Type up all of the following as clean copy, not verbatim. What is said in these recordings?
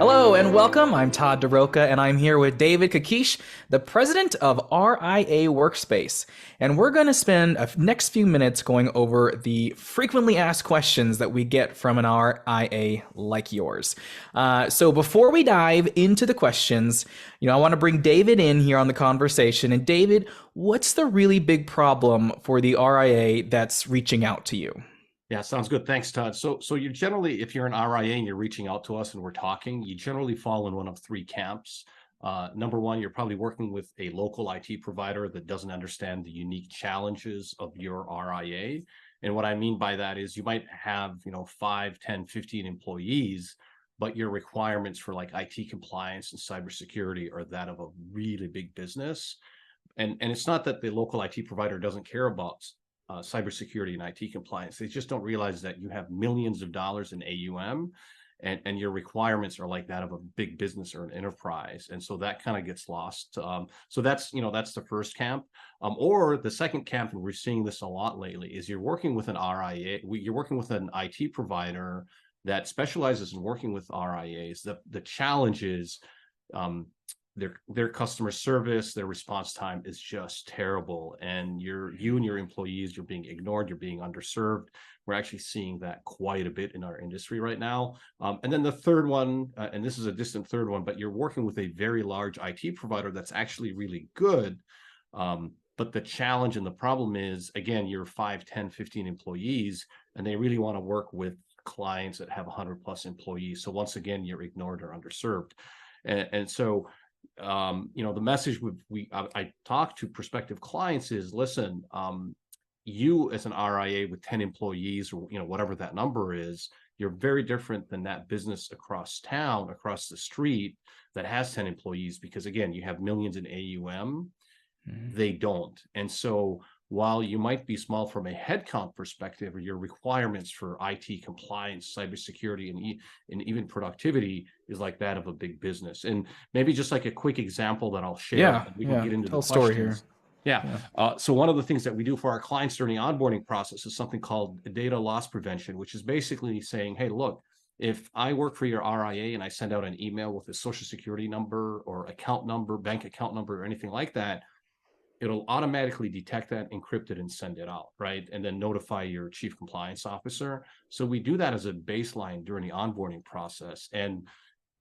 Hello and welcome. I'm Todd Darroca, and I'm here with David Kakish, the president of RIA WorkSpace. And we're going to spend the next few minutes going over the frequently asked questions that we get from an RIA like yours. So before we dive into the questions, I want to bring David in here on the conversation. And David, what's the really big problem for the RIA that's reaching out to you? Yeah, sounds good. Thanks, Todd. So you generally, if you're an RIA and you're reaching out to us and we're talking, you generally fall in one of three camps. Number one, you're probably working with a local IT provider that doesn't understand the unique challenges of your RIA. And what I mean by that is you might have, 5, 10, 15 employees, but your requirements for like IT compliance and cybersecurity are that of a really big business. And it's not that the local IT provider doesn't care about cybersecurity and IT compliance. They just don't realize that you have millions of dollars in AUM and your requirements are like that of a big business or an enterprise. And so that kind of gets lost. So that's the first camp. Or the second camp, and we're seeing this a lot lately, is you're working with an RIA, you're working with an IT provider that specializes in working with RIAs. The challenge is their customer service, their response time is just terrible, and you and your employees, you're being ignored, you're being underserved. We're actually seeing that quite a bit in our industry right now. And then the third one, and this is a distant third one, but you're working with a very large IT provider that's actually really good. But the challenge and the problem is, again, you're 5, 10, 15 employees, and they really want to work with clients that have 100 plus employees. So once again, you're ignored or underserved. And so the message I talk to prospective clients is, listen, you as an RIA with 10 employees or whatever that number is, you're very different than that business across town, across the street that has 10 employees, because again, you have millions in AUM. They don't. And so while you might be small from a headcount perspective, or your requirements for IT compliance, cybersecurity, and even productivity is like that of a big business. And maybe just like a quick example that I'll share, we can get into Tell the a story here. questions. So one of the things that we do for our clients during the onboarding process is something called data loss prevention, which is basically saying, hey, look, if I work for your RIA and I send out an email with a social security number or account number, bank account number, or anything like that, it'll automatically detect that, encrypt it, and send it out, right? And then notify your chief compliance officer. So we do that as a baseline during the onboarding process. And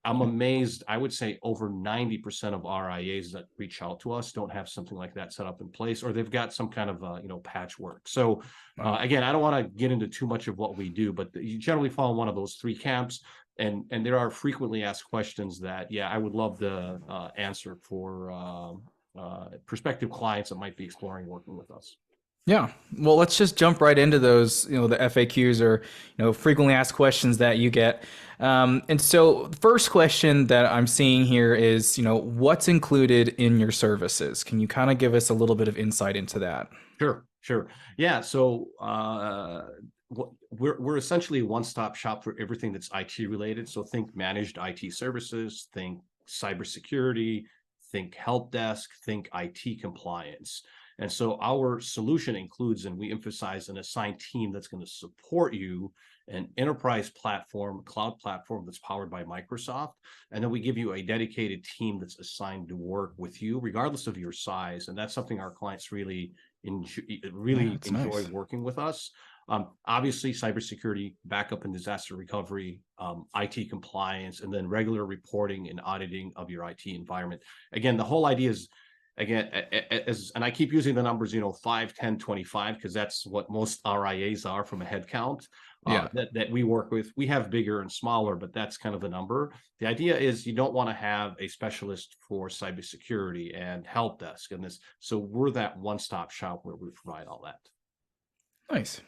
I'm amazed, I would say over 90% of RIAs that reach out to us don't have something like that set up in place, or they've got some kind of, patchwork. So again, I don't want to get into too much of what we do, but you generally fall in one of those three camps. And there are frequently asked questions that, I would love the answer for prospective clients that might be exploring working with us. Yeah. Well, let's just jump right into those, the FAQs or, frequently asked questions that you get. And so the first question that I'm seeing here is, what's included in your services? Can you kind of give us a little bit of insight into that? Sure. Yeah. So we're essentially a one-stop shop for everything that's IT related. So think managed IT services, think cybersecurity, think help desk, think IT compliance. And so our solution includes, and we emphasize, an assigned team that's going to support you, an enterprise platform, cloud platform that's powered by Microsoft. And then we give you a dedicated team that's assigned to work with you, regardless of your size. And that's something our clients really enjoy working with us. Obviously, cybersecurity, backup and disaster recovery, IT compliance, and then regular reporting and auditing of your IT environment. Again, the whole idea is, and I keep using the numbers, 5, 10, 25, because that's what most RIAs are from a head count that we work with. We have bigger and smaller, but that's kind of the number. The idea is you don't want to have a specialist for cybersecurity and help desk and this. So we're that one-stop shop where we provide all that. Nice.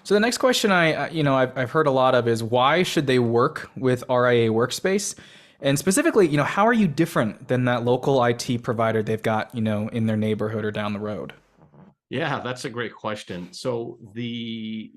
So the next question I've heard a lot of is, why should they work with RIA WorkSpace? And specifically, how are you different than that local IT provider they've got, in their neighborhood or down the road? Yeah, that's a great question. So we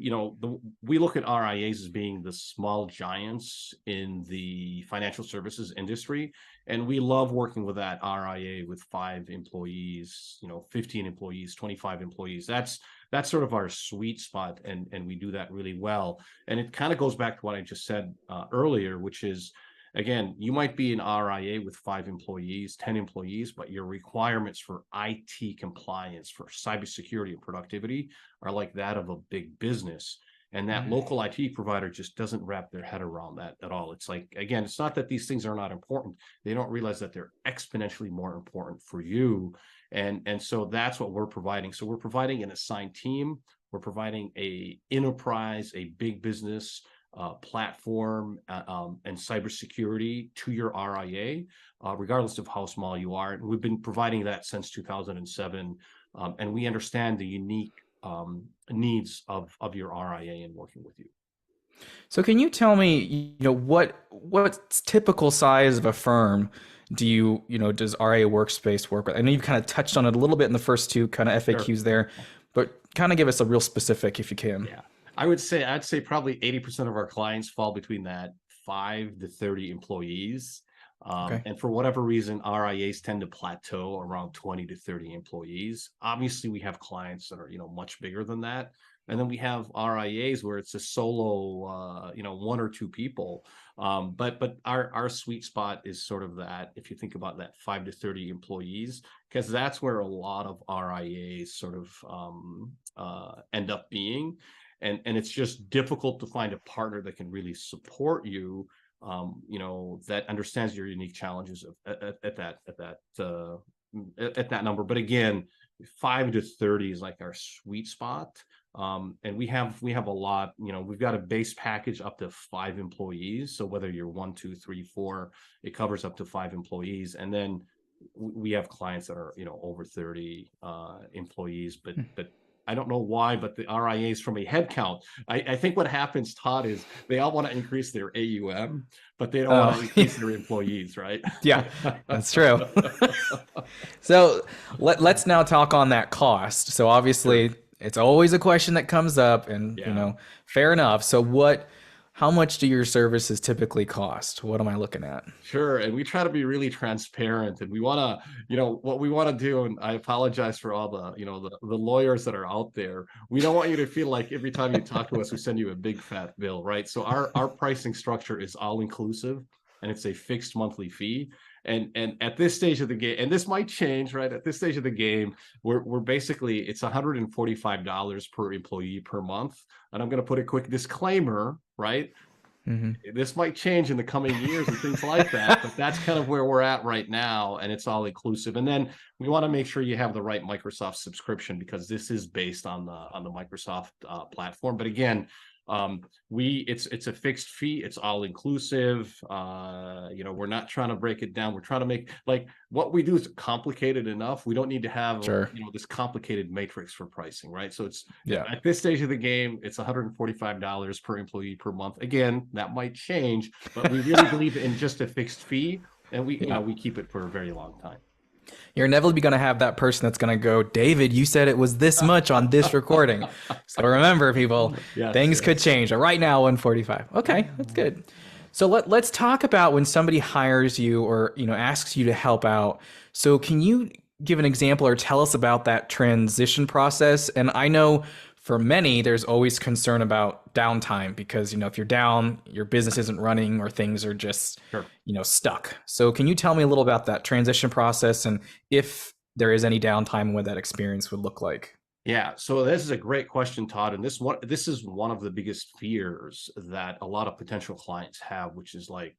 look at RIAs as being the small giants in the financial services industry, and we love working with that RIA with 5 employees, 15 employees, 25 employees. That's sort of our sweet spot, and we do that really well. And it kind of goes back to what I just said earlier, which is, again, you might be an RIA with 5 employees, 10 employees, but your requirements for IT compliance, for cybersecurity and productivity are like that of a big business. And that local IT provider just doesn't wrap their head around that at all. It's like, again, it's not that these things are not important. They don't realize that they're exponentially more important for you. And so that's what we're providing. So we're providing an assigned team. We're providing a enterprise, a big business platform and cybersecurity to your RIA, regardless of how small you are. And we've been providing that since 2007. And we understand the unique needs of your RIA in working with you. So can you tell me, what typical size of a firm does RIA Workspace work with? I know you've kind of touched on it a little bit in the first two kind of FAQs there, but kind of give us a real specific if you can. Yeah, I'd say probably 80% of our clients fall between that 5 to 30 employees. Okay. And for whatever reason, RIAs tend to plateau around 20 to 30 employees. Obviously, we have clients that are, much bigger than that. And then we have RIAs where it's a solo, 1 or 2 people. But our sweet spot is sort of that, if you think about that 5 to 30 employees, because that's where a lot of RIAs sort of end up being. And it's just difficult to find a partner that can really support you, that understands your unique challenges at that number. But again, 5 to 30 is like our sweet spot. And we have a lot, we've got a base package up to 5 employees. So whether you're 1, 2, 3, 4, it covers up to 5 employees. And then we have clients that are, over 30 employees, but I don't know why, but the RIAs from a head count, I think what happens, Todd, is they all want to increase their AUM, but they don't want to increase their employees, right? Yeah, that's true. So let's now talk on that cost. So obviously it's always a question that comes up, and fair enough. So how much do your services typically cost? What am I looking at? Sure. And we try to be really transparent, and we want to, what we want to do. And I apologize for all the, the lawyers that are out there. We don't want you to feel like every time you talk to us, we send you a big fat bill, right? So our pricing structure is all inclusive, and it's a fixed monthly fee. And at this stage of the game, and this might change, right? At this stage of the game, we're basically, it's $145 per employee per month. And I'm going to put a quick disclaimer, right? This might change in the coming years and things like that, but that's kind of where we're at right now, and it's all inclusive. And then we want to make sure you have the right Microsoft subscription, because this is based on the Microsoft platform. But again, it's a fixed fee. It's all inclusive. We're not trying to break it down. We're trying to make, like, what we do is complicated enough. We don't need to have this complicated matrix for pricing, right? So it's at this stage of the game, it's $145 per employee per month. Again, that might change, but we really believe in just a fixed fee, and we keep it for a very long time. You're inevitably going to have that person that's going to go, David, you said it was this much on this recording. So remember, people, things could change. Right now, 145. Okay, that's good. So let's talk about when somebody hires you or asks you to help out. So can you give an example or tell us about that transition process? And I know for many, there's always concern about downtime, because if you're down, your business isn't running, or things are just stuck. So can you tell me a little about that transition process, and if there is any downtime, and what that experience would look like? Yeah, so this is a great question, Todd. And this is one of the biggest fears that a lot of potential clients have, which is like,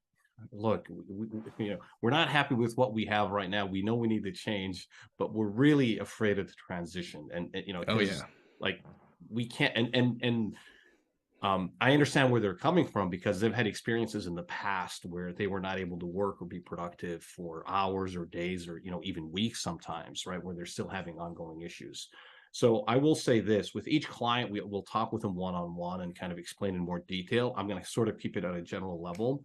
look, we're not happy with what we have right now. We know we need to change, but we're really afraid of the transition. And like, we can't. And I understand where they're coming from, because they've had experiences in the past where they were not able to work or be productive for hours or days or even weeks sometimes, right, where they're still having ongoing issues. So I will say this: with each client, we'll talk with them one-on-one and kind of explain in more detail. I'm going to sort of keep it at a general level.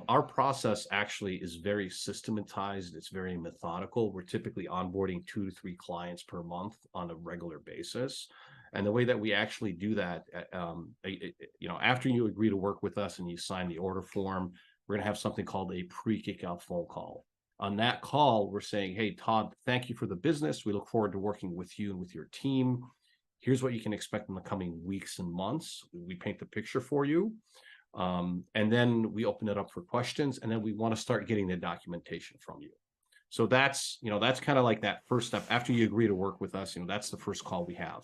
Our process actually is very systematized. It's very methodical. We're typically onboarding 2 to 3 clients per month on a regular basis. And the way that we actually do that, after you agree to work with us and you sign the order form, we're going to have something called a pre-kickoff phone call. On that call, we're saying, hey, Todd, thank you for the business. We look forward to working with you and with your team. Here's what you can expect in the coming weeks and months. We paint the picture for you. And then we open it up for questions, and then we want to start getting the documentation from you. So that's, that's kind of like that first step. After you agree to work with us, that's the first call we have.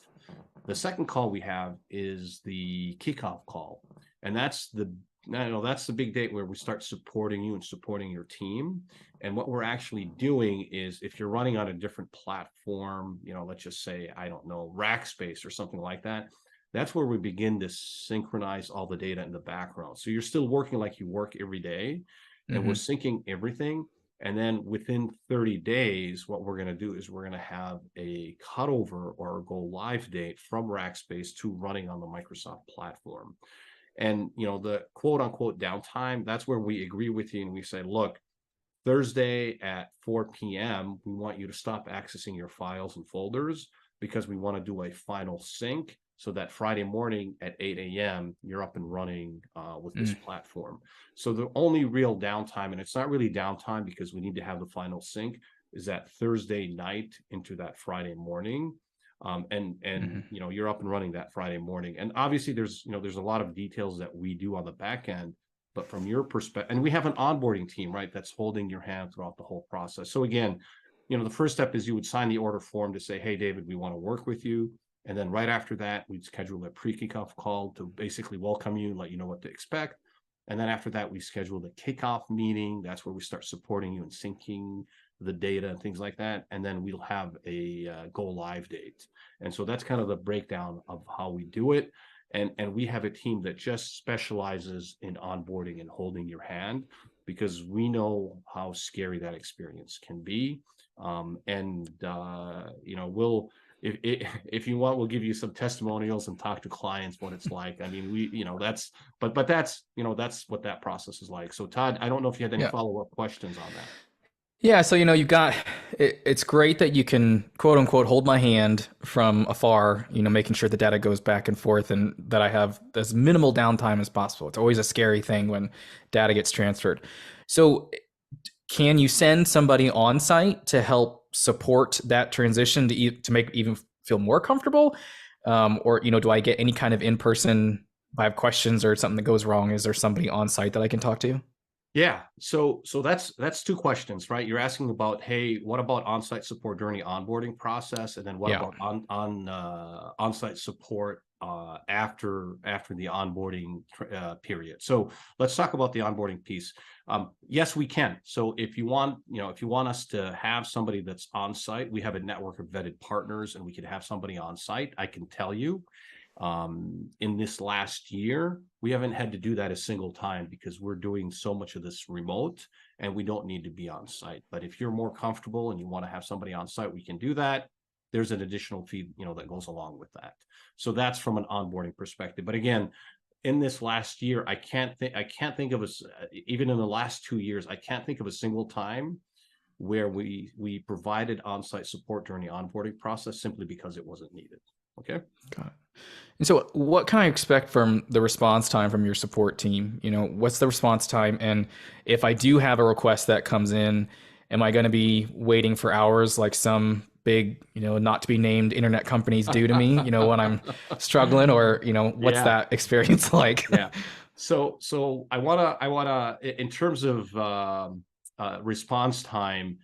The second call we have is the kickoff call. And that's the big date where we start supporting you and supporting your team. And what we're actually doing is, if you're running on a different platform, let's just say, I don't know, Rackspace or something like that, that's where we begin to synchronize all the data in the background. So you're still working like you work every day, and we're syncing everything. And then within 30 days, what we're going to do is we're going to have a cutover or a go live date from Rackspace to running on the Microsoft platform. And, the quote unquote downtime, that's where we agree with you and we say, look, Thursday at 4 p.m., we want you to stop accessing your files and folders, because we want to do a final sync, so that Friday morning at 8 a.m., you're up and running with this platform. So the only real downtime, and it's not really downtime because we need to have the final sync, is that Thursday night into that Friday morning. You're up and running that Friday morning. And obviously there's a lot of details that we do on the back end, but from your perspective, and we have an onboarding team, right, that's holding your hand throughout the whole process. So again, the first step is you would sign the order form to say, hey, David, we want to work with you. And then right after that, we'd schedule a pre-kickoff call to basically welcome you, let you know what to expect. And then after that, we schedule the kickoff meeting. That's where we start supporting you and syncing the data and things like that. And then we'll have a go live date. And so that's kind of the breakdown of how we do it. And we have a team that just specializes in onboarding and holding your hand, because we know how scary that experience can be. We'll, if you want, we'll give you some testimonials and talk to clients what it's like. I mean, that's what that process is like. So Todd, I don't know if you had any follow-up questions on that. Yeah, so you've got it's great that you can quote unquote hold my hand from afar, making sure the data goes back and forth and that I have as minimal downtime as possible. It's always a scary thing when data gets transferred. So can you send somebody on site to help support that transition to make it even feel more comfortable? Or do I get any kind of in-person, if I have questions or something that goes wrong, is there somebody on site that I can talk to? Yeah. So that's two questions, right? You're asking about, hey, what about on-site support during the onboarding process? And then what about on-site support after the onboarding period? So let's talk about the onboarding piece. Yes, we can. So if you want us to have somebody that's on site, we have a network of vetted partners, and we could have somebody on site. I can tell you, in this last year, we haven't had to do that a single time, because we're doing so much of this remote and we don't need to be on site. But if you're more comfortable and you want to have somebody on site, we can do that. There's an additional fee, that goes along with that. So that's from an onboarding perspective. But again, in this last year, I can't think of even in the last 2 years, I can't think of a single time where we provided on-site support during the onboarding process simply because it wasn't needed. Okay. Got it. And so what can I expect from the response time from your support team? What's the response time? And if I do have a request that comes in, am I going to be waiting for hours like some big, not to be named internet companies do to me, when I'm struggling, or, what's that experience like? Yeah. So I wanna, in terms of response time,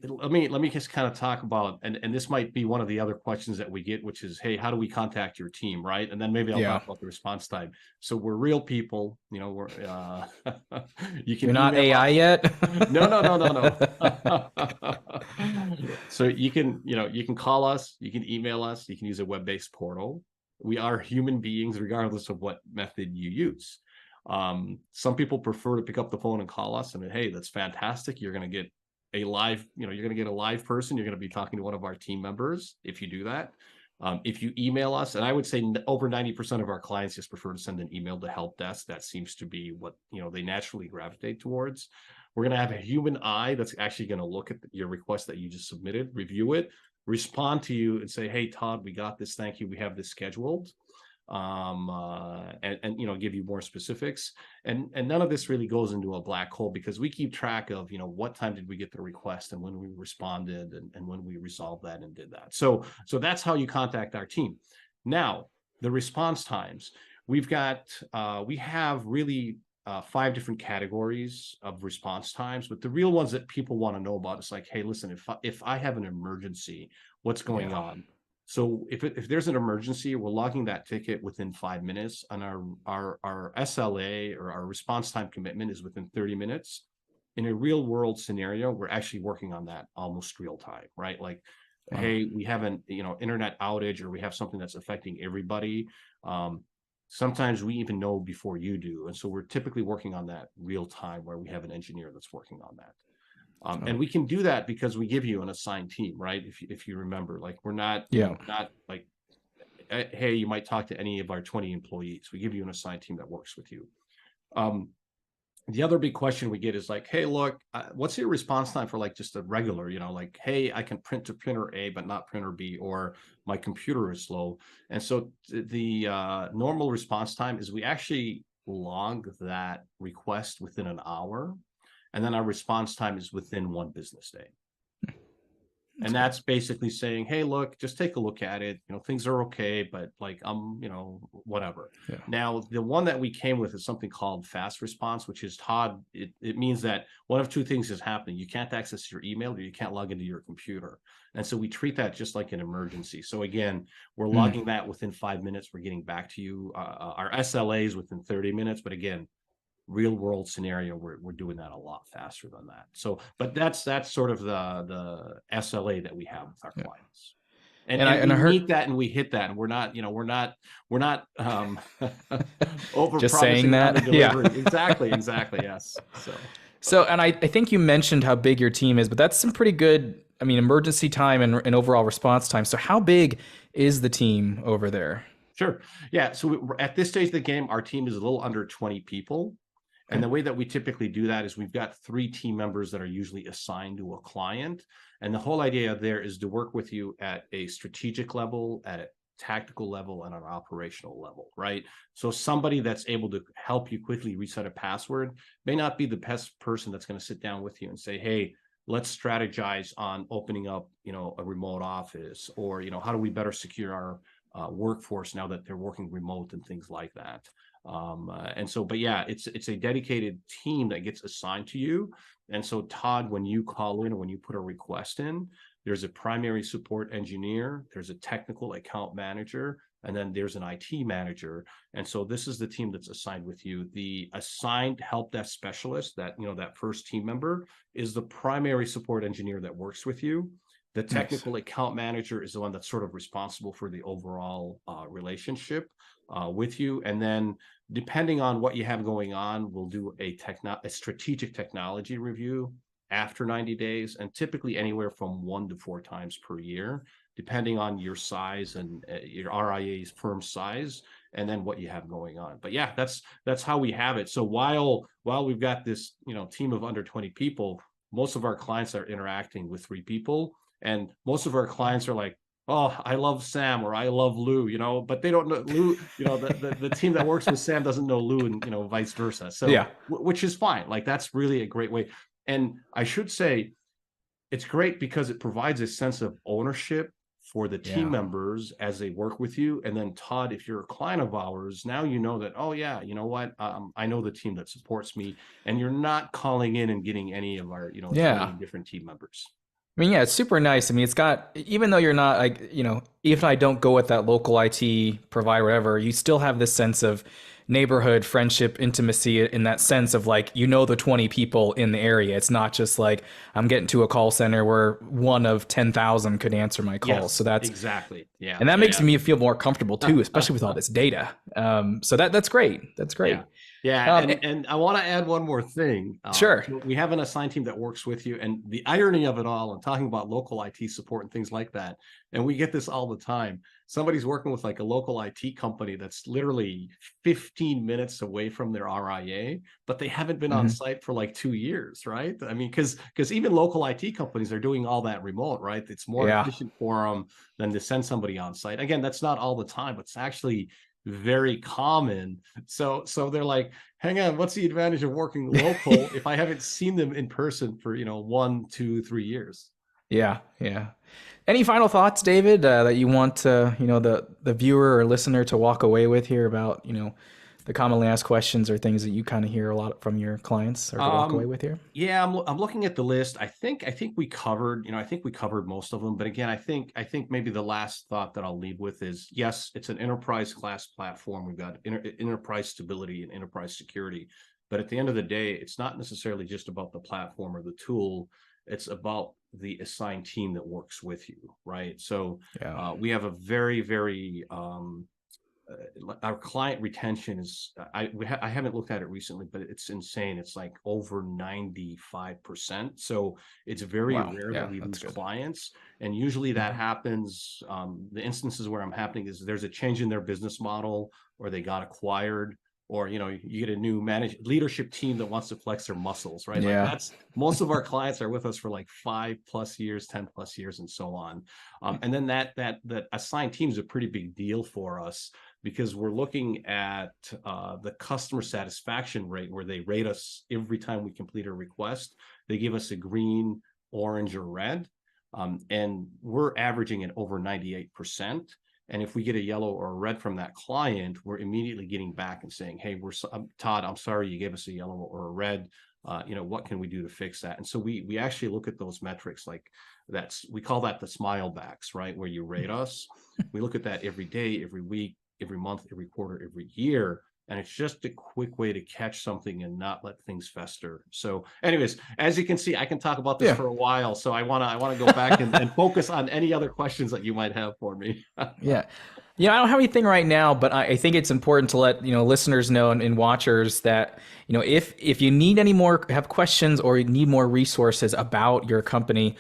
let me just kind of talk about, and this might be one of the other questions that we get, which is, hey, how do we contact your team, right? And then maybe I'll talk about the response time. So we're real people, we're you can You're not AI yet? No. So you can call us, you can email us, you can use a web-based portal. We are human beings regardless of what method you use. Some people prefer to pick up the phone and call us, and hey, that's fantastic. You're going to get a live, you're going to get a live person. You're going to be talking to one of our team members if you do that. If you email us, and I would say over 90% of our clients just prefer to send an email to help desk. That seems to be what they naturally gravitate towards. We're going to have a human eye that's actually going to look at your request that you just submitted, review it, respond to you, and say, hey, Todd, we got this. Thank you. We have this scheduled. And give you more specifics, and none of this really goes into a black hole, because we keep track of what time did we get the request and when we responded and when we resolved that and did that. So that's how you contact our team. Now, the response times, we have really 5 different categories of response times, but the real ones that people want to know about is like, hey, listen, if I have an emergency, what's going Yeah. on? So if there's an emergency, we're logging that ticket within 5 minutes, and our SLA, or our response time commitment, is within 30 minutes. In a real world scenario, we're actually working on that almost real time, right? Like, Wow. hey, we have an internet outage, or we have something that's affecting everybody. Sometimes we even know before you do, and so we're typically working on that real time, where we have an engineer that's working on that. And Oh, we can do that because we give you an assigned team, right? If you remember, like, we're not, yeah. not like, hey, you might talk to any of our 20 employees. We give you an assigned team that works with you. The other big question we get is like, hey, look, what's your response time for like just a regular, like, hey, I can print to printer A, but not printer B, or my computer is slow. And so the normal response time is we actually log that request within an hour. And then our response time is within 1 business day. That's And good. that's basically saying, hey, look, just take a look at it. Things are okay, but like, whatever. Yeah. Now, the one that we came with is something called fast response, which is, Todd, it means that one of two things is happening. You can't access your email, or you can't log into your computer. And so we treat that just like an emergency. So again, we're Mm. logging that within 5 minutes. We're getting back to you. Our SLA is within 30 minutes. But again, real world scenario, we're doing that a lot faster than that. So, but that's sort of the SLA that we have with our Yeah. clients. And And I and and we I heard meet that, and we hit that, and we're not over just saying promising and under that. Yeah. delivering. Exactly, yes. So, and I think you mentioned how big your team is, but that's some pretty good, I mean, emergency time and overall response time. So how big is the team over there? Sure. Yeah. So we're at this stage of the game, our team is a little under 20 people. And Okay. the way that we typically do that is we've got 3 team members that are usually assigned to a client. And the whole idea there is to work with you at a strategic level, at a tactical level, and an operational level, right? So somebody that's able to help you quickly reset a password may not be the best person that's going to sit down with you and say, hey, let's strategize on opening up, a remote office, or, how do we better secure our workforce now that they're working remote, and things like that. And so, but yeah, it's a dedicated team that gets assigned to you. And so, Todd, when you call in, or when you put a request in, there's a primary support engineer, there's a technical account manager, and then there's an IT manager. And so this is the team that's assigned with you. The assigned help desk specialist, that first team member, is the primary support engineer that works with you. The Nice. technical account manager is the one that's sort of responsible for the overall relationship with you. And then, depending on what you have going on, we'll do a strategic technology review after 90 days, and typically anywhere from 1 to 4 times per year, depending on your size and your RIA's firm size, and then what you have going on. But yeah, that's how we have it. So while we've got this team of under 20 people, most of our clients are interacting with 3 people, and most of our clients are like, oh, I love Sam, or I love Lou, but they don't know Lou, the team that works with Sam doesn't know Lou, and vice versa. So, Yeah. which is fine. Like, that's really a great way. And I should say, it's great because it provides a sense of ownership for the team Yeah. members as they work with you. And then, Todd, if you're a client of ours, now you know that, oh yeah, you know what? I know the team that supports me, and you're not calling in and getting any of our, Yeah. 20 different team members. I mean, yeah, it's super nice. I mean, it's got, even though you're not like, even if I don't go with that local IT provider, whatever, you still have this sense of neighborhood, friendship, intimacy in that sense of like, the 20 people in the area. It's not just like I'm getting to a call center where one of 10,000 could answer my calls. So Yes, that's, exactly. Yeah, and that makes yeah, me feel more comfortable too, especially with all yeah. this data. So that's great. That's Yeah. great. Yeah. Um, And I want to add one more thing. sure. So we have an assigned team that works with you. And the irony of it all, and talking about local IT support and things like that, and we get this all the time. Somebody's working with like a local IT company that's literally 15 minutes away from their RIA, but they haven't been on Mhm. site for like 2 years, right? I mean, because even local IT companies are doing all that remote, right? It's more Yeah. efficient for them than to send somebody on site. Again, that's not all the time, but it's actually very common. So they're like, hang on, what's the advantage of working local if I haven't seen them in person for 1, 2, 3 years? Yeah, yeah. Any final thoughts, David, that you want the viewer or listener to walk away with here about the commonly asked questions or things that you kind of hear a lot from your clients or to walk away Um, with here? yeah, I'm looking at the list. I think we covered, I think we covered most of them. But again, I think maybe the last thought that I'll leave with is, yes, it's an enterprise class platform. We've got enterprise stability and enterprise security. But at the end of the day, it's not necessarily just about the platform or the tool. It's about the assigned team that works with you, right? So Yeah. we have a very, very our client retention is I haven't looked at it recently, but it's insane. It's like over 95%. So it's very Wow. rare that Yeah, we that's lose good. clients. And usually that Mhm. happens. The instances where I'm happening is there's a change in their business model, or they got acquired, or you get a new leadership team that wants to flex their muscles, right? Like Yeah. that's most of our clients are with us for like 5+ years, 10+ years, and so on. And then that assigned team is a pretty big deal for us, because we're looking at the customer satisfaction rate, where they rate us every time we complete a request. They give us a green, orange, or red, and we're averaging at over 98%. And if we get a yellow or a red from that client, we're immediately getting back and saying, "Hey, Todd, I'm sorry you gave us a yellow or a red. What can we do to fix that?" And so we actually look at those metrics, like we call that the smile backs, right? Where you rate us. We look at that every day, every week, every month, every quarter, every year. And it's just a quick way to catch something and not let things fester. So, anyways, as you can see, I can talk about this Yeah. for a while. So I want to go back and focus on any other questions that you might have for me. Yeah. I don't have anything right now, but I think it's important to let listeners know and watchers that if you need any more, have questions, or you need more resources about your company,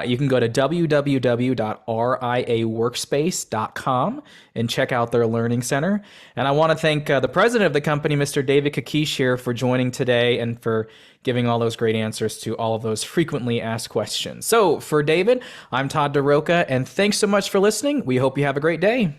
you can go to www.riaworkspace.com and check out their learning center. And I want to thank the president of the company, Mr. David Kakish, here for joining today and for giving all those great answers to all of those frequently asked questions. So for David, I'm Todd Darroca, and thanks so much for listening. We hope you have a great day.